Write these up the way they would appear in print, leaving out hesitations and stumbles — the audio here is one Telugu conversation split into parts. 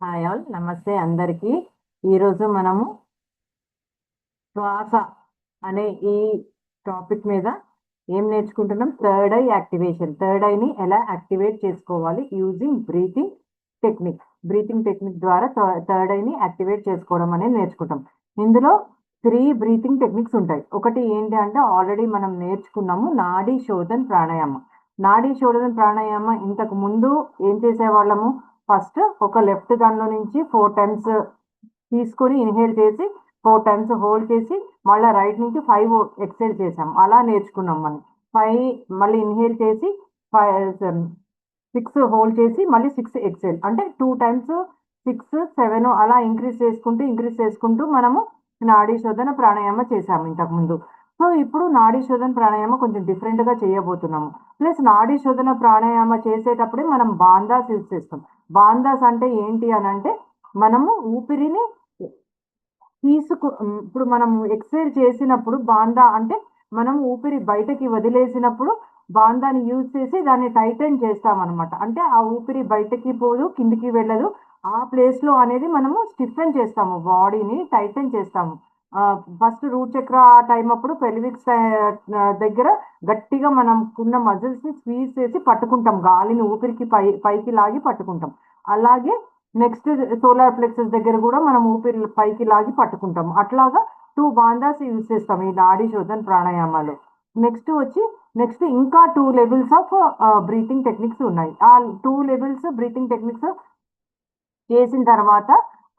హాయ్ ఆల్, నమస్తే అందరికీ. ఈరోజు మనము శ్వాస అనే ఈ టాపిక్ మీద ఏం నేర్చుకుంటున్నాం? Third eye activation. థర్డ్ ఐని ఎలా యాక్టివేట్ చేసుకోవాలి using breathing technique. Breathing technique ద్వారా థర్డ్ ఐని యాక్టివేట్ చేసుకోవడం అనేది నేర్చుకుంటాం. ఇందులో 3 బ్రీతింగ్ టెక్నిక్స్ ఉంటాయి. ఒకటి ఏంటి అంటే ఆల్రెడీ మనం నేర్చుకున్నాము, నాడీ శోధన్ ప్రాణాయామ. నాడీ శోధన్ ప్రాణాయామ ఇంతకు ముందు ఏం చేసేవాళ్ళము? ఫస్ట్ ఒక లెఫ్ట్ దానిలో నుంచి 4 టైమ్స్ తీసుకొని ఇన్హేల్ చేసి 4 టైమ్స్ హోల్డ్ చేసి మళ్ళీ రైట్ నుంచి 5 ఎక్సెల్ చేసాం. అలా నేర్చుకున్నాం. మనం 5 మళ్ళీ ఇన్హేల్ చేసి 6 హోల్డ్ చేసి మళ్ళీ 6 ఎక్సెల్, అంటే 2 టైమ్స్ 6, 7 అలా ఇంక్రీజ్ చేసుకుంటూ మనము నాడీ శోధన ప్రాణాయామ చేసాము ఇంతకుముందు. సో ఇప్పుడు నాడీ శోధన ప్రాణాయామ కొంచెం డిఫరెంట్గా చేయబోతున్నాము. ప్లస్ నాడీ శోధన ప్రాణాయామ చేసేటప్పుడే మనం బాందాస్ యూజ్ చేస్తాం. బాందాస్ అంటే ఏంటి అని అంటే మనము ఊపిరిని ఇప్పుడు మనం ఎక్సైల్ చేసినప్పుడు బాందా అంటే మనం ఊపిరి బయటకి వదిలేసినప్పుడు బాందాని యూజ్ చేసి దాన్ని టైటన్ చేస్తామన్నమాట. అంటే ఆ ఊపిరి బయటకి పోదు, కిందికి వెళ్ళదు. ఆ ప్లేస్లో అనేది మనము స్టిఫెన్ చేస్తాము, బాడీని టైటన్ చేస్తాము. ఫస్ట్ రూట్ చక్ర టైం అప్పుడు పెల్విక్స్ దగ్గర గట్టిగా మనం ఉన్న మజిల్స్ని స్క్వీజ్ చేసి పట్టుకుంటాం, గాలిని ఊపిరికి పైకి లాగి పట్టుకుంటాం. అలాగే నెక్స్ట్ సోలార్ ప్లెక్సెస్ దగ్గర కూడా మనం ఊపిరి పైకి లాగి పట్టుకుంటాం. అట్లాగా 2 బాందాస్ యూజ్ చేస్తాం ఈ నాడీ శోధన్ ప్రాణాయామాలు. నెక్స్ట్ ఇంకా 2 లెవెల్స్ ఆఫ్ బ్రీతింగ్ టెక్నిక్స్ ఉన్నాయి. ఆ 2 లెవెల్స్ బ్రీతింగ్ టెక్నిక్స్ చేసిన తర్వాత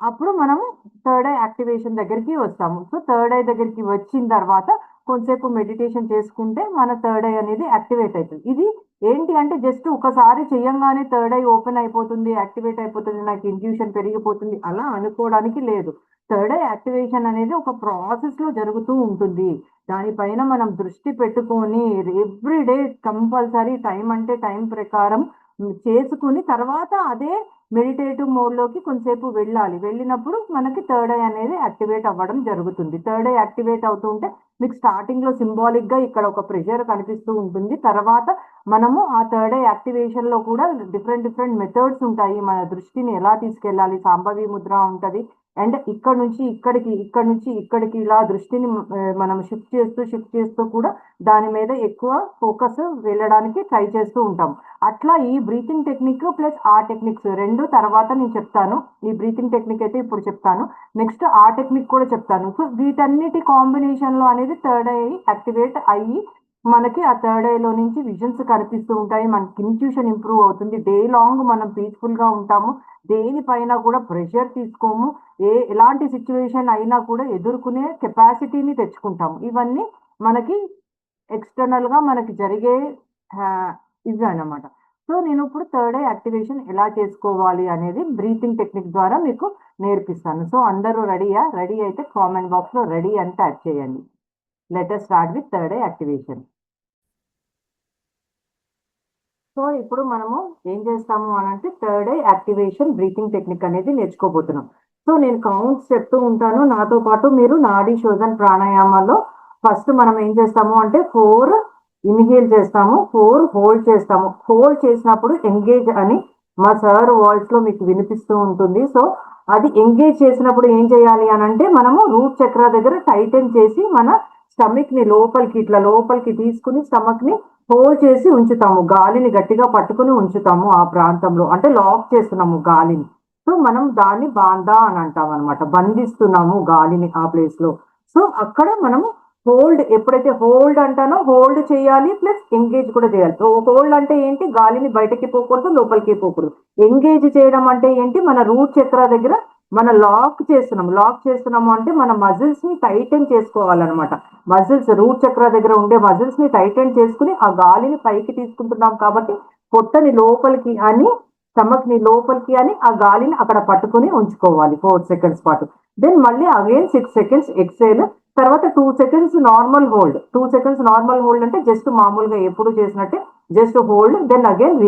అప్పుడు మనము థర్డ్ ఐ యాక్టివేషన్ దగ్గరికి వస్తాము. సో థర్డ్ ఐ దగ్గరికి వచ్చిన తర్వాత కొంతసేపు మెడిటేషన్ చేసుకుంటే మన థర్డ్ ఐ అనేది యాక్టివేట్ అవుతుంది. ఇది ఏంటి అంటే జస్ట్ ఒకసారి చేయంగానే థర్డ్ ఐ ఓపెన్ అయిపోతుంది, యాక్టివేట్ అయిపోతుంది, నాకు ఇంట్యూషన్ పెరిగిపోతుంది అలా అనుకోవడానికి లేదు. థర్డ్ ఐ యాక్టివేషన్ అనేది ఒక ప్రాసెస్లో జరుగుతూ ఉంటుంది. దానిపైన మనం దృష్టి పెట్టుకొని ఎవ్రీడే కంపల్సరీ టైం అంటే టైం ప్రకారం చేసుకుని తర్వాత అదే మెడిటేటివ్ మోడ్లోకి కొంతసేపు వెళ్ళినప్పుడు మనకి థర్డ్ ఐ అనేది యాక్టివేట్ అవ్వడం జరుగుతుంది. థర్డ్ ఐ యాక్టివేట్ అవుతుంటే మీకు స్టార్టింగ్లో సింబాలిక్గా ఇక్కడ ఒక ప్రెషర్ కనిపిస్తూ ఉంటుంది. తర్వాత మనము ఆ థర్డ్ ఐ యాక్టివేషన్లో కూడా డిఫరెంట్ మెథడ్స్ ఉంటాయి. మన దృష్టిని ఎలా తీసుకెళ్ళాలి, సాంబవి ముద్ర ఉంటుంది. అండ్ ఇక్కడ నుంచి ఇక్కడికి ఇలా దృష్టిని మనం షిఫ్ట్ చేస్తూ కూడా దాని మీద ఎక్కువ ఫోకస్ వెళ్ళడానికి ట్రై చేస్తూ ఉంటాం. అట్లా ఈ బ్రీతింగ్ టెక్నిక్ ప్లస్ ఆ టెక్నిక్స్ రెండు తర్వాత నేను చెప్తాను. ఈ బ్రీతింగ్ టెక్నిక్ అయితే ఇప్పుడు చెప్తాను, నెక్స్ట్ ఆ టెక్నిక్ కూడా చెప్తాను. సో వీటన్నిటి కాంబినేషన్లో అనేది థర్డ్ ఐ యాక్టివేట్ అయ్యి మనకి ఆ థర్డ్ ఐలో నుంచి విజన్స్ కనిపిస్తూ ఉంటాయి. మనకి ఇంట్యూషన్ ఇంప్రూవ్ అవుతుంది. డే లాంగ్ మనం పీస్ఫుల్గా ఉంటాము. దేనిపైన కూడా ప్రెషర్ తీసుకోము. ఎలాంటి సిచ్యువేషన్ అయినా కూడా ఎదుర్కొనే కెపాసిటీని తెచ్చుకుంటాము. ఇవన్నీ మనకి ఎక్స్టర్నల్గా మనకి జరిగే ఇవి అన్నమాట. సో నేను ఇప్పుడు థర్డ్ ఐ యాక్టివేషన్ ఎలా చేసుకోవాలి అనేది బ్రీతింగ్ టెక్నిక్ ద్వారా మీకు నేర్పిస్తాను. సో అందరూ రెడీ అయితే కామెంట్ బాక్స్లో రెడీ అని టైప్ చేయండి. Let us start with third eye activation. So ఇప్పుడు మనము ఏం చేస్తాము అని అంటే third eye activation breathing technique అనేది నేర్చుకోబోతున్నాం. సో నేను కౌంట్స్ చెప్తూ ఉంటాను, నాతో పాటు మీరు నాడీ శోధన్ ప్రాణాయామాల్లో ఫస్ట్ మనం ఏం చేస్తాము అంటే 4 ఇన్హేల్ చేస్తాము, 4 హోల్డ్ చేస్తాము. హోల్డ్ చేసినప్పుడు ఎంగేజ్ అని మా సార్ వాయిస్లో మీకు వినిపిస్తూ ఉంటుంది. సో అది ఎంగేజ్ చేసినప్పుడు ఏం చేయాలి అని అంటే మనము రూట్ చక్ర దగ్గర టైటన్ చేసి మన స్టమక్ని లోపలికి తీసుకుని స్టమక్ని హోల్డ్ చేసి ఉంచుతాము. గాలిని గట్టిగా పట్టుకుని ఉంచుతాము ఆ ప్రాంతంలో, అంటే లాక్ చేస్తున్నాము గాలిని. సో మనం దాన్ని బాందా అని అంటాం అనమాట, బంధిస్తున్నాము గాలిని ఆ ప్లేస్లో. సో అక్కడ మనము ఎప్పుడైతే హోల్డ్ అంటానో హోల్డ్ చేయాలి, ప్లస్ ఎంగేజ్ కూడా చేయాలి. హోల్డ్ అంటే ఏంటి? గాలిని బయటకి పోకూడదు, లోపలికి పోకూడదు. ఎంగేజ్ చేయడం అంటే ఏంటి? మన రూట్ చక్ర దగ్గర మన లాక్ చేస్తున్నాము అంటే మన మజిల్స్ ని టైటన్ చేసుకోవాలన్నమాట. మజిల్స్ రూట్ చక్ర దగ్గర ఉండే మజిల్స్ ని టైటన్ చేసుకుని ఆ గాలిని పైకి తీసుకుంటున్నాం కాబట్టి పొట్టని లోపలికి అని స్టమక్ ని లోపలికి అని ఆ గాలిని అక్కడ పట్టుకుని ఉంచుకోవాలి 4 సెకండ్స్ పాటు. దెన్ మళ్ళీ అగైన్ 6 సెకండ్స్ ఎక్సేల్, తర్వాత 2 seconds normal hold. 2 seconds normal hold అంటే జస్ట్ మామూలుగా ఎప్పుడు చేసినట్టే just hold, then again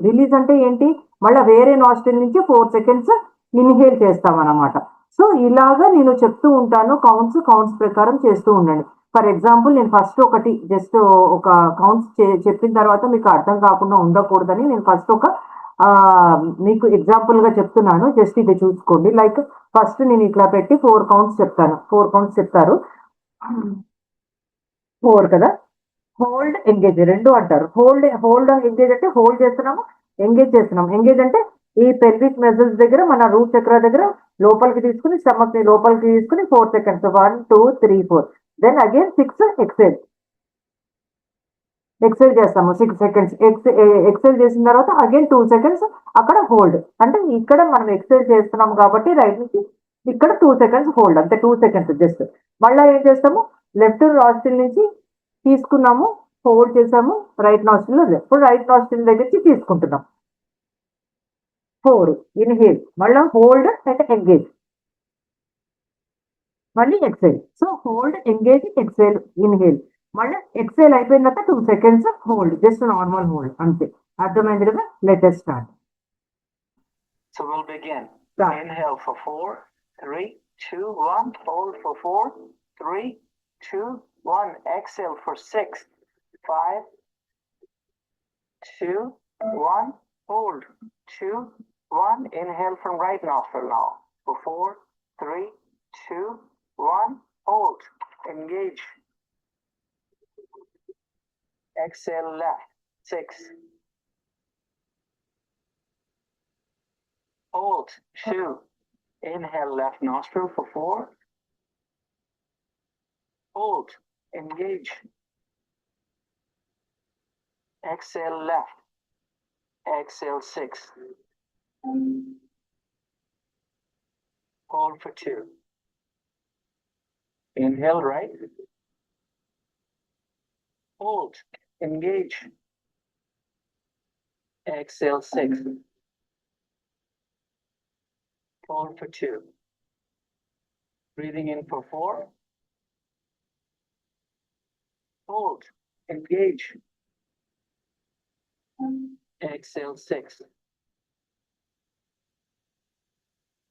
release అంటే ఏంటి? మళ్ళీ వేరే నాస్ట్రిల్ నుంచి 4 సెకండ్స్ ఇన్హేల్ చేస్తామన్నమాట. సో ఇలాగా నేను చెప్తూ ఉంటాను, కౌంట్స్ ప్రకారం చేస్తూ ఉండండి. ఫర్ ఎగ్జాంపుల్ నేను ఫస్ట్ ఒకటి జస్ట్ ఒక కౌంట్స్ చెప్పిన తర్వాత మీకు అర్థం కాకుండా ఉండకూడదని నేను ఫస్ట్ ఒక మీకు ఎగ్జాంపుల్గా చెప్తున్నాను, జస్ట్ ఇది చూసుకోండి. లైక్ ఫస్ట్ నేను ఇట్లా పెట్టి 4 కౌంట్స్ చెప్తాను, 4 కౌంట్స్ చెప్తారు. 4 కదా, హోల్డ్ ఎంగేజ్ రెండు అంటారు. హోల్డ్ ఎంగేజ్ అంటే హోల్డ్ చేస్తున్నాము, ఎంగేజ్ చేస్తున్నాము. ఎంగేజ్ అంటే ఈ పెల్విక్ మజిల్స్ దగ్గర మన రూట్ చక్ర దగ్గర లోపలికి తీసుకుని స్టమక్ ని లోపలికి తీసుకుని 4 సెకండ్స్, 1 2 3 4, దెన్ అగైన్ 6 ఎక్సెల్ చేస్తాము 6 సెకండ్స్. ఎక్సెల్ చేసిన తర్వాత అగైన్ 2 సెకండ్స్ అక్కడ హోల్డ్. అంటే ఇక్కడ మనం ఎక్సెల్ చేస్తున్నాము కాబట్టి రైట్ నుంచి ఇక్కడ 2 సెకండ్స్ హోల్డ్, అంతే 2 సెకండ్స్ జస్ట్. మళ్ళీ ఏం చేస్తాము, లెఫ్ట్ నాస్ట్రిల్ నుంచి తీసుకున్నాము, హోల్డ్ చేసాము, రైట్ నాస్ట్రిల్ ఇప్పుడు రైట్ నాస్ట్రిల్ దగ్గరికి తీసుకుంటున్నాం. 4 ఇన్హేల్, మళ్ళీ హోల్డ్ అండ్ ఎంగేజ్, మళ్ళీ exhale. So hold engage exhale inhale, మళ్ళీ ఎక్సెల్ అయిపోయిన తర్వాత 2 seconds hold, just normal hold, అంతే. అర్థమైంది కదా? Let's start. So we'll begin. Start. Inhale for 4, 3, 2, 1. Hold for 4, 3, 2, 1. Exhale for 6, 5, 2, 1. Hold 2, 1. Inhale from right nostril now for 4, 3, 2, 1. Hold. Engage. Exhale left. 6. Hold 2. Inhale left nostril for 4. Hold. Engage. Exhale left. Exhale 6. Hold for 2. Inhale right. Hold. Engage. Exhale 6. Hold for 2. Breathing in for 4. Hold. Engage. Exhale 6.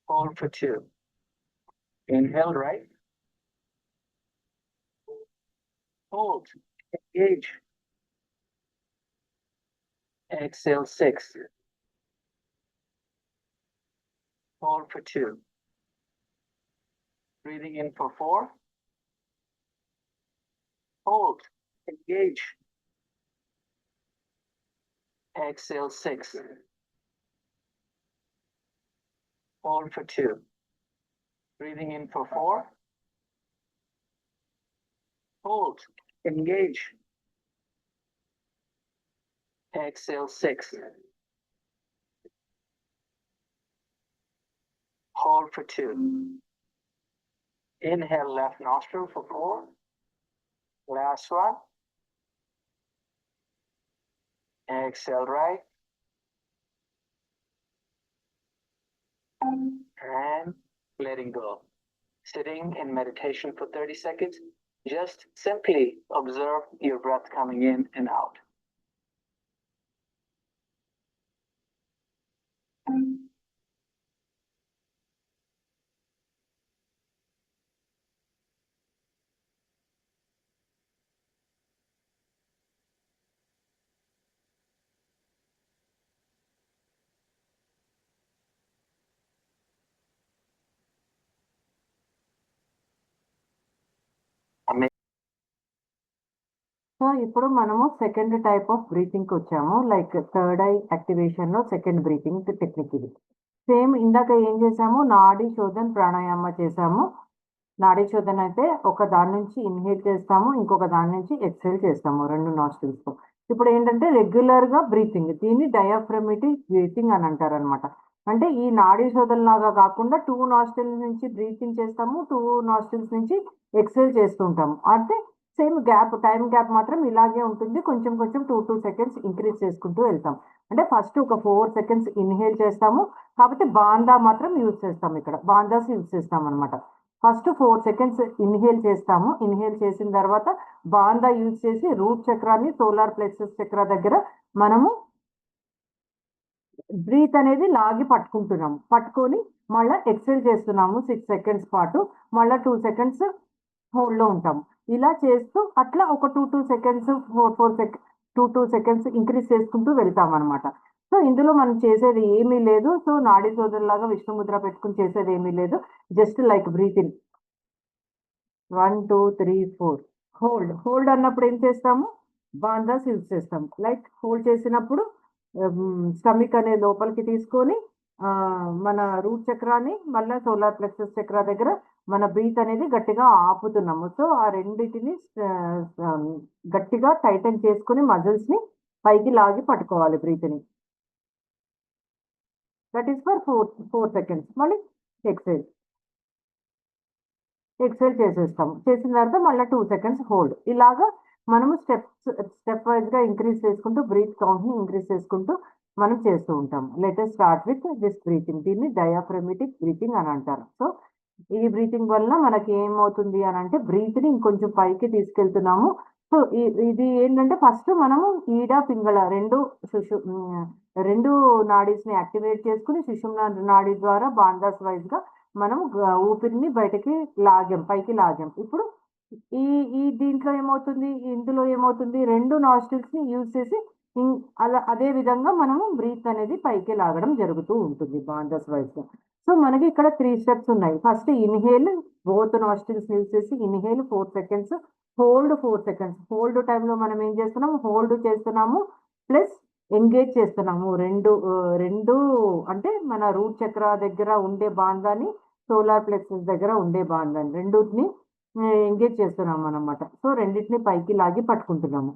Hold for 2. Inhale right. Hold. Engage. Exhale 6. Hold for 2. Breathing in for 4. Hold. Engage. Exhale 6. Hold for 2. Breathing in for 4. Hold. Engage. Exhale 6. Hold for 2. Inhale left nostril for 4. Last one. Exhale right. And letting go. Sitting in meditation for 30 seconds. Just simply observe your breath coming in and out. So ఇప్పుడు మనము సెకండ్ టైప్ ఆఫ్ బ్రీతింగ్కి వచ్చాము. లైక్ థర్డ్ ఐ యాక్టివేషన్లో సెకండ్ బ్రీతింగ్ టెక్నిక్ ఇది. సేమ్ ఇందాక ఏం చేసాము, నాడీ శోధన్ ప్రాణాయామ చేసాము. నాడీ శోధన అయితే ఒక దాని నుంచి ఇన్హేల్ చేస్తాము, ఇంకొక దాని నుంచి ఎక్సెల్ చేస్తాము 2 నాస్ట్రిల్స్తో. ఇప్పుడు ఏంటంటే రెగ్యులర్గా బ్రీతింగ్, దీన్ని డయాఫ్రమేటిక్ బ్రీతింగ్ అని అంటారు అనమాట. అంటే ఈ నాడీ శోధన లాగా కాకుండా 2 నాస్ట్రిల్స్ నుంచి బ్రీతింగ్ చేస్తాము, 2 నాస్ట్రిల్స్ నుంచి ఎక్సెల్ చేస్తూ ఉంటాము. అంటే సేమ్ గ్యాప్, టైం గ్యాప్ మాత్రం ఇలాగే ఉంటుంది. కొంచెం కొంచెం 2 సెకండ్స్ ఇంక్రీజ్ చేసుకుంటూ వెళ్తాం. అంటే ఫస్ట్ ఒక 4 సెకండ్స్ ఇన్హేల్ చేస్తాము, కాకపోతే బాందా మాత్రం యూజ్ చేస్తాం. ఇక్కడ బాందాస్ యూజ్ చేస్తాం అనమాట. ఫస్ట్ 4 సెకండ్స్ ఇన్హేల్ చేస్తాము. ఇన్హేల్ చేసిన తర్వాత బాందా యూజ్ చేసి రూట్ చక్రాన్ని సోలార్ ప్లెక్సస్ చక్ర దగ్గర మనము బ్రీత్ అనేది లాగి పట్టుకుంటున్నాము. పట్టుకొని మళ్ళీ ఎక్సెల్ చేస్తున్నాము 6 సెకండ్స్ పాటు. మళ్ళీ 2 సెకండ్స్ హోల్డ్లో ఉంటాము. ఇలా చేస్తూ అట్లా ఒక 2 సెకండ్స్ 4 సెకండ్స్ ఇంక్రీజ్ చేసుకుంటూ వెళ్తాం అనమాట. సో ఇందులో మనం చేసేది ఏమీ లేదు. సో నాడీ సోదరులాగా విష్ణుముద్ర పెట్టుకుని చేసేది ఏమీ లేదు. Just like breathe in 1, 2, 3, 4 hold అన్నప్పుడు ఏం చేస్తాము? బాందాస్ యూజ్ చేస్తాం. లైక్ హోల్డ్ చేసినప్పుడు స్టమక్ అనే లోపలికి తీసుకొని మన రూట్ చక్రాన్ని మళ్ళా సోలార్ ప్లెక్సస్ చక్ర దగ్గర మన బ్రీత్ అనేది గట్టిగా ఆపుతున్నాము. సో ఆ రెండిటిని గట్టిగా టైటన్ చేసుకుని మజిల్స్ని పైకి లాగి పట్టుకోవాలి బ్రీత్ని. That is for 4 seconds. మళ్ళీ ఎక్సైల్ చేసేస్తాము. చేసిన తర్వాత మళ్ళీ 2 సెకండ్స్ హోల్డ్. ఇలాగా మనము స్టెప్ వైజ్గా ఇంక్రీజ్ చేసుకుంటూ బ్రీత్ కౌంట్ని ఇంక్రీజ్ చేసుకుంటూ మనం చేస్తూ ఉంటాం. Let start with this breathing. దీన్ని డయాఫ్రమేటిక్ బ్రీతింగ్ అని అంటారు. సో ఈ బ్రీతింగ్ వల్ల మనకి ఏమవుతుంది అని అంటే బ్రీత్ని ఇంకొంచెం పైకి తీసుకెళ్తున్నాము. సో ఇది ఏంటంటే ఫస్ట్ మనము ఈడ పింగళ రెండు నాడీస్ని యాక్టివేట్ చేసుకుని సుషుమ్నా నాడీ ద్వారా బాందాస్ వైజ్గా మనం ఊపిరిని బయటకి పైకి లాగాం. ఇప్పుడు ఈ ఈ దీంట్లో ఏమవుతుంది, ఇందులో ఏమవుతుంది, 2 నాస్ట్రిల్స్ని యూజ్ చేసి అదే విధంగా మనము బ్రీత్ అనేది పైకి లాగడం జరుగుతూ ఉంటుంది బాందాస్ వైజ్గా. సో మనకి ఇక్కడ 3 స్టెప్స్ ఉన్నాయి. First inhale, both nostrils use చేసి inhale 4 seconds, hold 4 seconds. Hold టైంలో మనం ఏం చేస్తున్నాము? హోల్డ్ చేస్తున్నాము ప్లస్ ఎంగేజ్ చేస్తున్నాము. రెండు అంటే మన రూట్ చక్ర దగ్గర ఉండే బాందాన్ని, సోలార్ ప్లెక్సస్ దగ్గర ఉండే బాందాన్ని రెండుని ఎంగేజ్ చేస్తున్నాము అన్నమాట. సో రెండింటిని పైకి లాగి పట్టుకుంటున్నాం.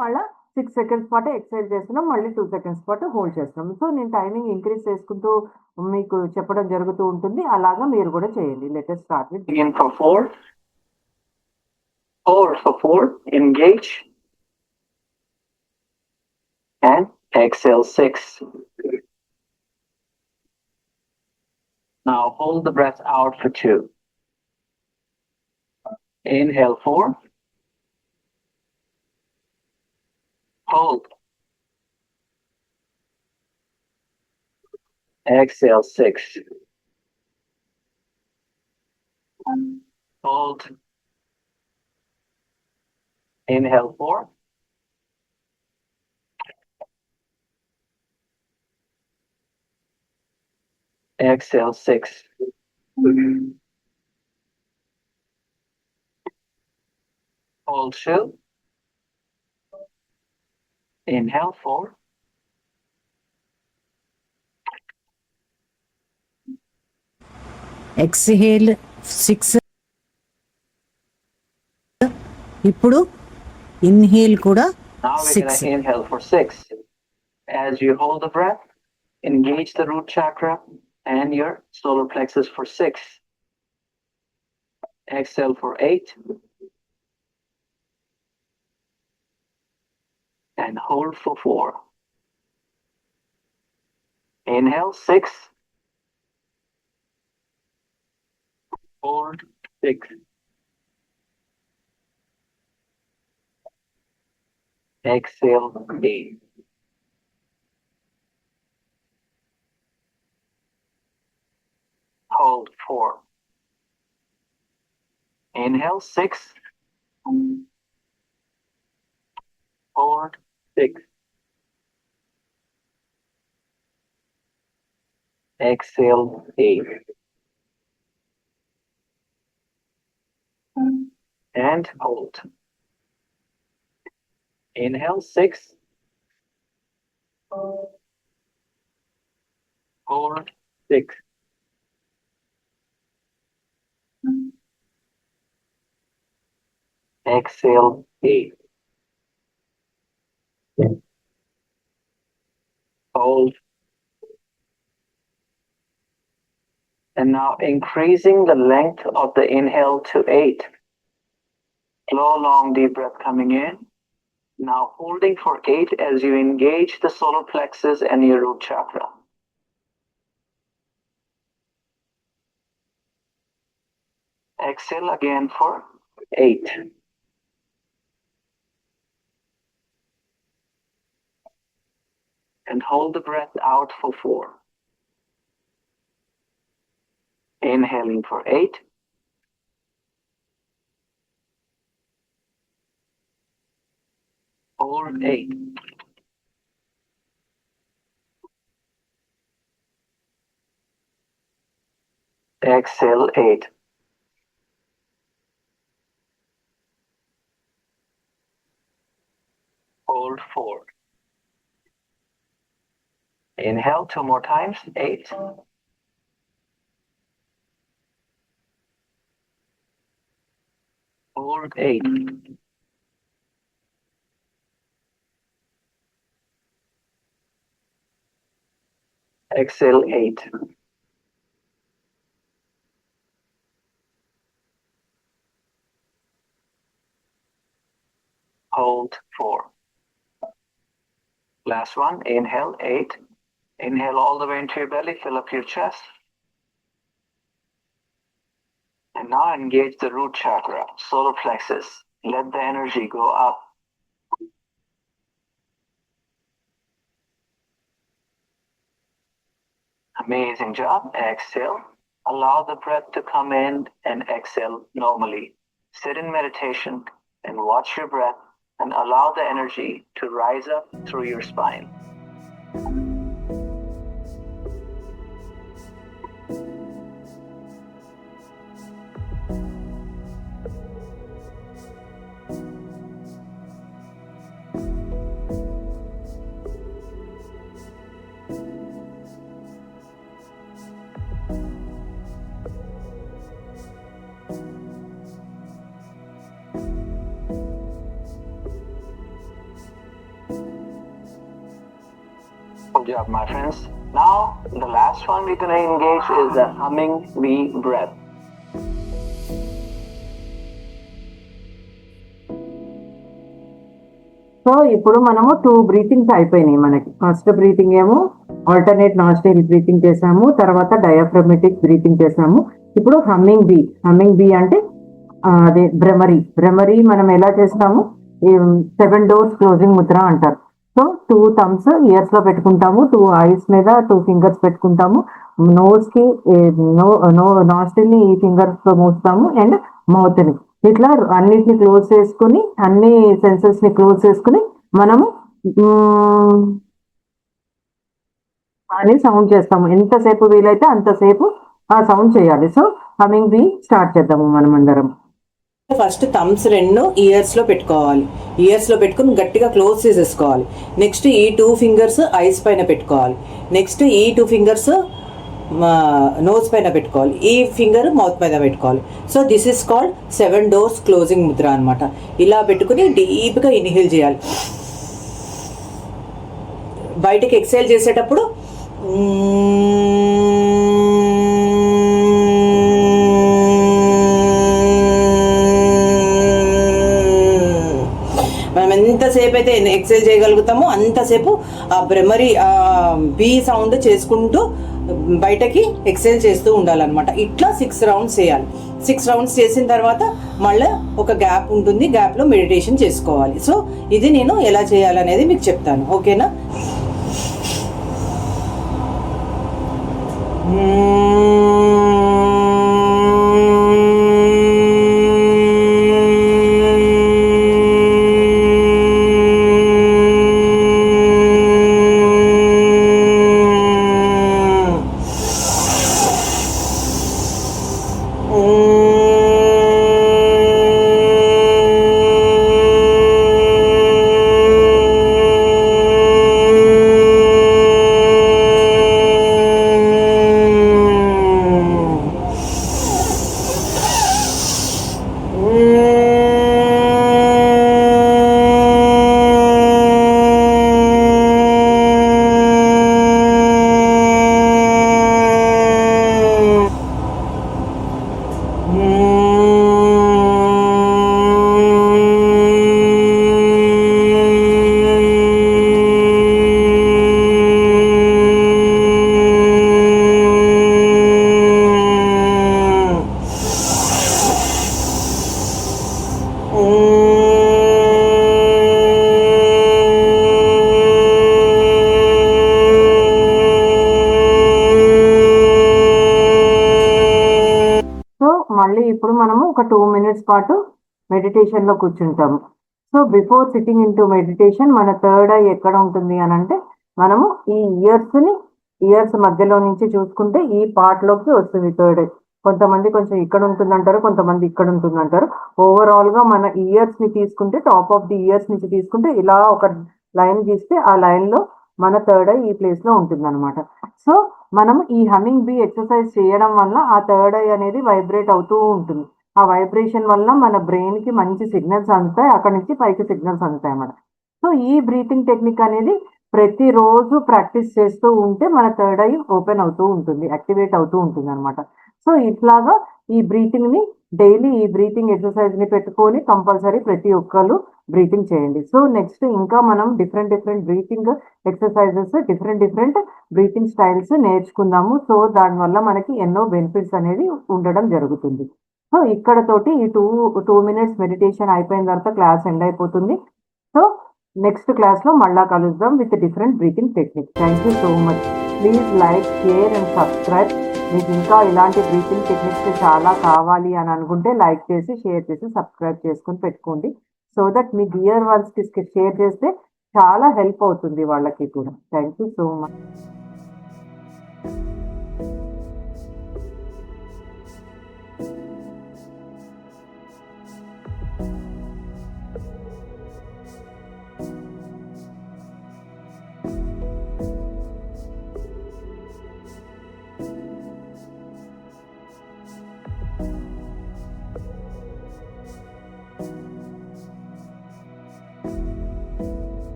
మళ్ళీ 6 సెకండ్స్ పాటు ఎక్సైజ్ చేస్తున్నాం. మళ్ళీ 2 సెకండ్స్ పాటు హోల్డ్ చేస్తున్నాం. సో నేను టైమింగ్ ఇంక్రీజ్ చేసుకుంటూ మీకు చెప్పడం జరుగుతూ ఉంటుంది. అలాగా మీరు కూడా చేయండి. Let start with begin for 4, hold for 4, engage, and exhale 6. Now hold the breath out for 2. Inhale 4, hold, exhale 6, hold, inhale 4, exhale 6, hold 2, inhale 4, exhale 6. ఇప్పుడు ఇన్హేల్ కూడా now we're 6. going to inhale for 6. As you hold the breath, engage the root chakra and your solar plexus for 6. Exhale for 8. And hold for 4. Inhale 6. Hold 6. Exhale 8. Hold 4. Inhale 6. Hold 6. Exhale 8. And hold. Inhale 6. Hold 6. Exhale 8. Hold. And now increasing the length of the inhale to 8. Slow, long, deep breath coming in. Now holding for 8 as you engage the solar plexus and your root chakra. Exhale again for 8. And hold the breath out for 4. Inhaling for 8. Hold 8. Exhale 8. Hold 4. Inhale 2 more times. 8. Hold 8. Exhale 8. Hold 4. Last one. Inhale 8. Inhale all the way into your belly. Fill up your chest. And now engage the root chakra, solar plexus. Let the energy go up. Amazing job. Exhale. Allow the breath to come in and exhale normally. Sit in meditation and watch your breath and allow the energy to rise up through your spine. Good job, my friends. Now, the last one we're going to engage is the humming bee breath. So ఇప్పుడు మనము 2 బ్రీతింగ్స్ అయిపోయినాయి మనకి. ఫస్ట్ బ్రీతింగ్ ఏమో ఆల్టర్నేట్ నాస్ట్రిల్ బ్రీతింగ్ చేసాము, తర్వాత డయాఫ్రమేటిక్ బ్రీతింగ్ చేసాము. ఇప్పుడు హమ్మింగ్ బీ అంటే అదే భ్రమరి మనం ఎలా చేస్తాము, 7 డోర్స్ క్లోజింగ్ ముద్ర అంటారు. సో 2 థమ్స్ ఇయర్స్ లో పెట్టుకుంటాము, 2 ఐస్ మీద 2 ఫింగర్స్ పెట్టుకుంటాము, నోస్ కి నాస్ట్రిల్ ని ఈ ఫింగర్స్ తో మూస్తాము అండ్ మౌత్ ని ఇట్లా అన్నిటిని క్లోజ్ చేసుకుని, అన్ని సెన్సెస్ ని క్లోజ్ చేసుకుని మనము అని సౌండ్ చేస్తాము. ఎంతసేపు వీలైతే అంతసేపు ఆ సౌండ్ చేయాలి. సో హమ్మింగ్ బీ స్టార్ట్ చేద్దాము మనం అందరం. ఫస్ట్ థమ్స్ 2 ఇయర్స్ లో పెట్టుకోవాలి. ఇయర్స్ లో పెట్టుకుని గట్టిగా క్లోజ్ చేసేసుకోవాలి. నెక్స్ట్ ఈ 2 ఫింగర్స్ ఐస్ పైన పెట్టుకోవాలి. నెక్స్ట్ ఈ 2 ఫింగర్స్ నోస్ పైన పెట్టుకోవాలి. ఈ ఫింగర్ మౌత్ పైన పెట్టుకోవాలి. So this is called 7 doors closing Mudra అనమాట. ఇలా పెట్టుకుని డీప్గా ఇన్హేల్ చేయాలి. బయటకి ఎక్సేల్ చేసేటప్పుడు మనం ఎంతసేపు అయితే ఎక్సేల్ చేయగలుగుతామో అంతసేపు ఆ భ్రమరి బీ సౌండ్ చేసుకుంటూ బయటకి ఎక్సేల్ చేస్తూ ఉండాలన్నమాట. ఇట్లా 6 రౌండ్స్ చేయాలి. 6 రౌండ్స్ చేసిన తర్వాత మళ్ళీ ఒక గ్యాప్ ఉంటుంది, గ్యాప్లో మెడిటేషన్ చేసుకోవాలి. సో ఇది నేను ఎలా చేయాలనేది మీకు చెప్తాను, ఓకేనా? మళ్ళీ ఇప్పుడు మనము ఒక 2 మినిట్స్ పాటు మెడిటేషన్ లో కూర్చుంటాము. So before sitting in to meditation మన థర్డ్ ఐ ఎక్కడ ఉంటుంది అని అంటే, మనము ఈ ఇయర్స్ మధ్యలో నుంచి చూసుకుంటే ఈ పార్ట్ లోకి వస్తుంది థర్డ్ ఐ. కొంతమంది కొంచెం ఇక్కడ ఉంటుందంటారు, కొంతమంది ఇక్కడ ఉంటుందంటారు. ఓవరాల్ గా మన ఇయర్స్ ని తీసుకుంటే, టాప్ ఆఫ్ ది ఇయర్స్ నుంచి తీసుకుంటే ఇలా ఒక లైన్ గీస్తే ఆ లైన్ లో మన థర్డ్ ఐ ఈ ప్లేస్ లో ఉంటుంది అనమాట. సో మనం ఈ హమ్మింగ్ బీ ఎక్సర్సైజ్ చేయడం వల్ల ఆ థర్డ్ ఐ అనేది వైబ్రేట్ అవుతూ ఉంటుంది. ఆ వైబ్రేషన్ వల్ల మన బ్రెయిన్ కి మంచి సిగ్నల్స్ అందుతాయి, అక్కడ నుంచి పైకి సిగ్నల్స్ అందుతాయి అన్నమాట. సో ఈ బ్రీతింగ్ టెక్నిక్ అనేది ప్రతిరోజు ప్రాక్టీస్ చేస్తూ ఉంటే మన థర్డ్ ఐ ఓపెన్ అవుతూ ఉంటుంది, యాక్టివేట్ అవుతూ ఉంటుంది అనమాట. సో ఇట్లాగా ఈ బ్రీతింగ్ ని డైలీ ఈ బ్రీతింగ్ ఎక్సర్సైజ్ ని పెట్టుకొని కంపల్సరీ ప్రతి ఒక్కరు బ్రీతింగ్ చేయండి. సో నెక్స్ట్ ఇంకా మనం different breathing exercises, different breathing styles నేర్చుకుందాము. సో దానివల్ల మనకి ఎన్నో బెనిఫిట్స్ అనేది ఉండడం జరుగుతుంది. సో ఇక్కడ తోటి ఈ టూ మినిట్స్ మెడిటేషన్ అయిపోయిన తర్వాత క్లాస్ ఎండ్ అయిపోతుంది. సో నెక్స్ట్ క్లాస్ లో మళ్ళా కలుద్దాం with different breathing technique. Thank you so much. Please like, share and subscribe. మీకు ఇంకా ఇలాంటి బ్రీతింగ్ టెక్నిక్స్ చాలా కావాలి అని అనుకుంటే లైక్ చేసి, షేర్ చేసి, సబ్స్క్రైబ్ చేసుకొని పెట్టుకోండి. So that me dear ones కి షేర్ చేస్తే చాలా హెల్ప్ అవుతుంది వాళ్ళకి కూడా. Thank you so much.